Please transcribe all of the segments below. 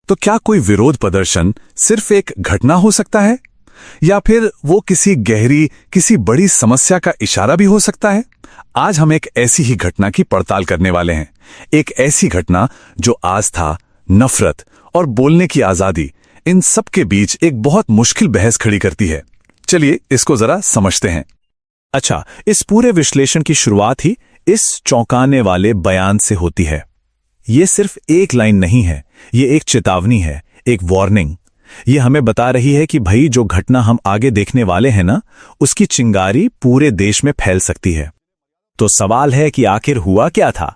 तो क्या कोई विरोध प्रदर्शन सिर्फ एक घटना हो सकता है, या फिर वो किसी बड़ी समस्या का इशारा भी हो सकता है? आज हम एक ऐसी ही घटना की पड़ताल करने वाले हैं। एक ऐसी घटना जो आस्था, नफरत और बोलने की आजादी, इन सब के बीच एक बहुत मुश्किल बहस खड़ी करती है। चलिए इसको जरा समझते हैं। अच्छा, इस पूरे विश्लेषण की शुरुआत ही इस चौंकाने वाले बयान से होती है। ये सिर्फ एक लाइन नहीं है, ये एक चेतावनी है, एक वार्निंग। ये हमें बता रही है कि भाई जो घटना हम आगे देखने वाले हैं ना, उसकी चिंगारी पूरे देश में फैल सकती है। तो सवाल है कि आखिर हुआ क्या था?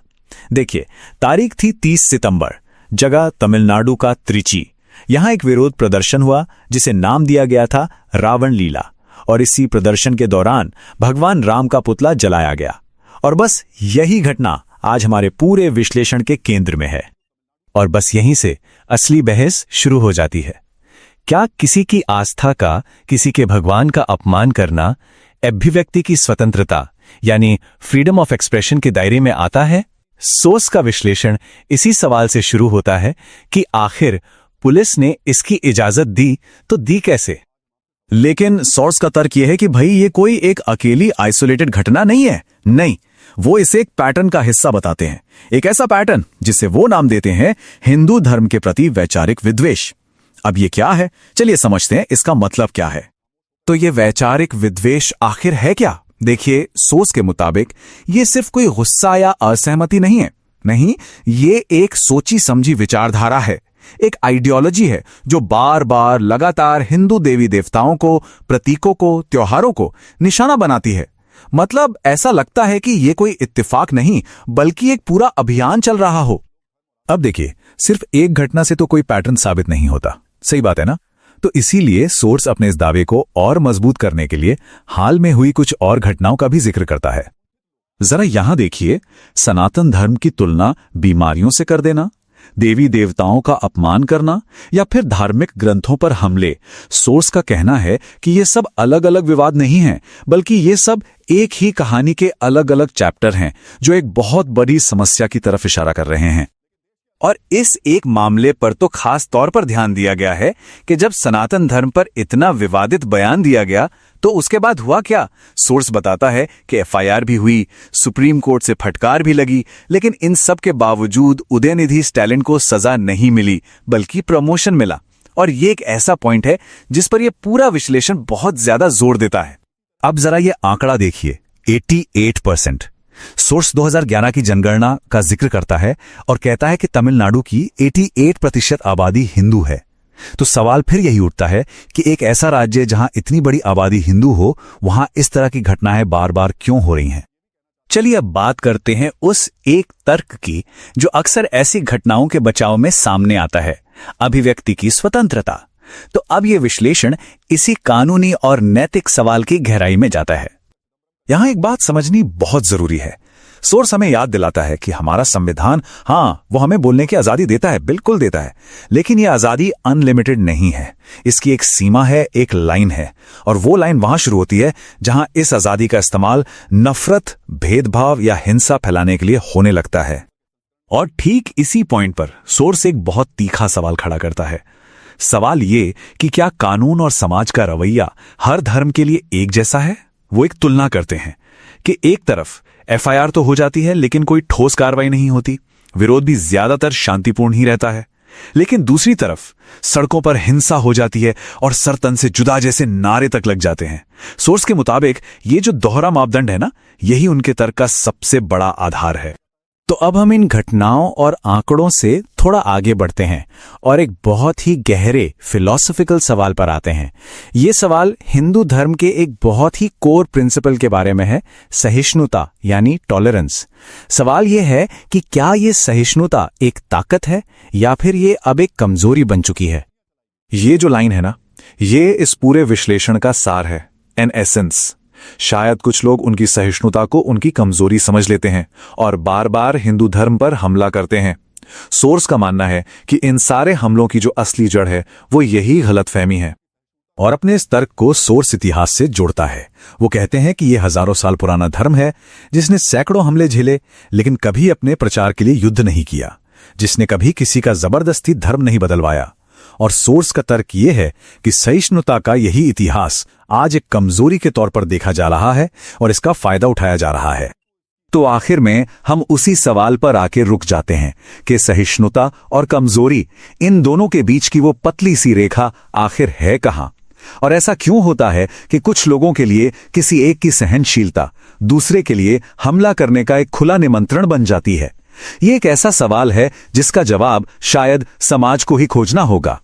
देखिए, तारीख थी 30 सितंबर, जगह तमिलनाडु का त्रिची। यहां एक विरोध प्रदर्शन हुआ जिसे नाम दिया गया था रावण लीला, और इसी प्रदर्शन के दौरान भगवान राम का पुतला जलाया गया। और बस यही घटना आज हमारे पूरे विश्लेषण के केंद्र में है। और बस यहीं से असली बहस शुरू हो जाती है। क्या किसी की आस्था का, किसी के भगवान का अपमान करना अभिव्यक्ति की स्वतंत्रता यानी फ्रीडम ऑफ एक्सप्रेशन के दायरे में आता है? सोर्स का विश्लेषण इसी सवाल से शुरू होता है कि आखिर पुलिस ने इसकी इजाजत दी तो दी कैसे? लेकिन सोर्स का तर्क यह है कि भाई ये कोई एक अकेली आइसोलेटेड घटना नहीं है। नहीं, वो इसे एक पैटर्न का हिस्सा बताते हैं। एक ऐसा पैटर्न जिसे वो नाम देते हैं हिंदू धर्म के प्रति वैचारिक विद्वेष। अब ये क्या है, चलिए समझते हैं इसका मतलब क्या है। तो ये वैचारिक विद्वेष आखिर है क्या? देखिए, सोर्स के मुताबिक ये सिर्फ कोई गुस्सा या असहमति नहीं है। नहीं, ये एक सोची समझी विचारधारा है, एक आइडियोलॉजी है जो बार बार लगातार हिंदू देवी देवताओं को, प्रतीकों को, त्योहारों को निशाना बनाती है। मतलब ऐसा लगता है कि ये कोई इत्तेफाक नहीं, बल्कि एक पूरा अभियान चल रहा हो। अब देखिए, सिर्फ एक घटना से तो कोई पैटर्न साबित नहीं होता, सही बात है ना? तो इसीलिए सोर्स अपने इस दावे को और मजबूत करने के लिए हाल में हुई कुछ और घटनाओं का भी जिक्र करता है। जरा यहां देखिए, सनातन धर्म की तुलना बीमारियों से कर देना, देवी देवताओं का अपमान करना, या फिर धार्मिक ग्रंथों पर हमले। सोर्स का कहना है कि ये सब अलग अलग विवाद नहीं हैं, बल्कि ये सब एक ही कहानी के अलग अलग चैप्टर हैं जो एक बहुत बड़ी समस्या की तरफ इशारा कर रहे हैं। और इस एक मामले पर तो खास तौर पर ध्यान दिया गया है कि जब सनातन धर्म पर इतना विवादित बयान दिया गया तो उसके बाद हुआ क्या। सोर्स बताता है कि एफआईआर भी हुई, सुप्रीम कोर्ट से फटकार भी लगी, लेकिन इन सब के बावजूद उदयनिधि स्टैलिन को सजा नहीं मिली, बल्कि प्रमोशन मिला। और ये एक ऐसा पॉइंट है जिस पर यह पूरा विश्लेषण बहुत ज्यादा जोर देता है। अब जरा ये आंकड़ा देखिए, 88%। सोर्स 2011 की जनगणना का जिक्र करता है और कहता है कि तमिलनाडु की 88% आबादी हिंदू है। तो सवाल फिर यही उठता है कि एक ऐसा राज्य जहां इतनी बड़ी आबादी हिंदू हो, वहां इस तरह की घटनाएं बार बार क्यों हो रही हैं? चलिए अब बात करते हैं उस एक तर्क की जो अक्सर ऐसी घटनाओं के बचाव में सामने आता है, अभिव्यक्ति की स्वतंत्रता। तो अब यह विश्लेषण इसी कानूनी और नैतिक सवाल की गहराई में जाता है। यहां एक बात समझनी बहुत जरूरी है। सोर्स हमें याद दिलाता है कि हमारा संविधान, वो हमें बोलने की आजादी देता है, बिल्कुल देता है, लेकिन यह आजादी अनलिमिटेड नहीं है। इसकी एक सीमा है, एक लाइन है, और वो लाइन वहां शुरू होती है जहां इस आजादी का इस्तेमाल नफरत, भेदभाव या हिंसा फैलाने के लिए होने लगता है। और ठीक इसी पॉइंट पर सोर्स एक बहुत तीखा सवाल खड़ा करता है। सवाल ये कि क्या कानून और समाज का रवैया हर धर्म के लिए एक जैसा है? वो एक तुलना करते हैं कि एक तरफ एफआईआर तो हो जाती है लेकिन कोई ठोस कार्रवाई नहीं होती, विरोध भी ज्यादातर शांतिपूर्ण ही रहता है, लेकिन दूसरी तरफ सड़कों पर हिंसा हो जाती है और सर तन से जुदा जैसे नारे तक लग जाते हैं। सोर्स के मुताबिक ये जो दोहरा मापदंड है ना, यही उनके तर्क का सबसे बड़ा आधार है। तो अब हम इन घटनाओं और आंकड़ों से थोड़ा आगे बढ़ते हैं और एक बहुत ही गहरे फिलॉसफिकल सवाल पर आते हैं। ये सवाल हिंदू धर्म के एक बहुत ही कोर प्रिंसिपल के बारे में है, सहिष्णुता यानी टॉलरेंस। सवाल ये है कि क्या ये सहिष्णुता एक ताकत है या फिर ये अब एक कमजोरी बन चुकी है? ये जो लाइन है ना, ये इस पूरे विश्लेषण का सार है, एन एसेंस। शायद कुछ लोग उनकी सहिष्णुता को उनकी कमजोरी समझ लेते हैं और बार बार हिंदू धर्म पर हमला करते हैं। सोर्स का मानना है कि इन सारे हमलों की जो असली जड़ है वो यही गलतफहमी है, और अपने इस तर्क को सोर्स इतिहास से जोड़ता है। वो कहते हैं कि यह हजारों साल पुराना धर्म है जिसने सैकड़ों हमले झेले लेकिन कभी अपने प्रचार के लिए युद्ध नहीं किया। जिसने कभी किसी का जबरदस्ती धर्म नहीं बदलवाया। और सोर्स का तर्क यह है कि सहिष्णुता का यही इतिहास आज एक कमजोरी के तौर पर देखा जा रहा है और इसका फायदा उठाया जा रहा है। तो आखिर में हम उसी सवाल पर आके रुक जाते हैं कि सहिष्णुता और कमजोरी, इन दोनों के बीच की वो पतली सी रेखा आखिर है कहां? और ऐसा क्यों होता है कि कुछ लोगों के लिए किसी एक की सहनशीलता दूसरे के लिए हमला करने का एक खुला निमंत्रण बन जाती है? ये एक ऐसा सवाल है जिसका जवाब शायद समाज को ही खोजना होगा।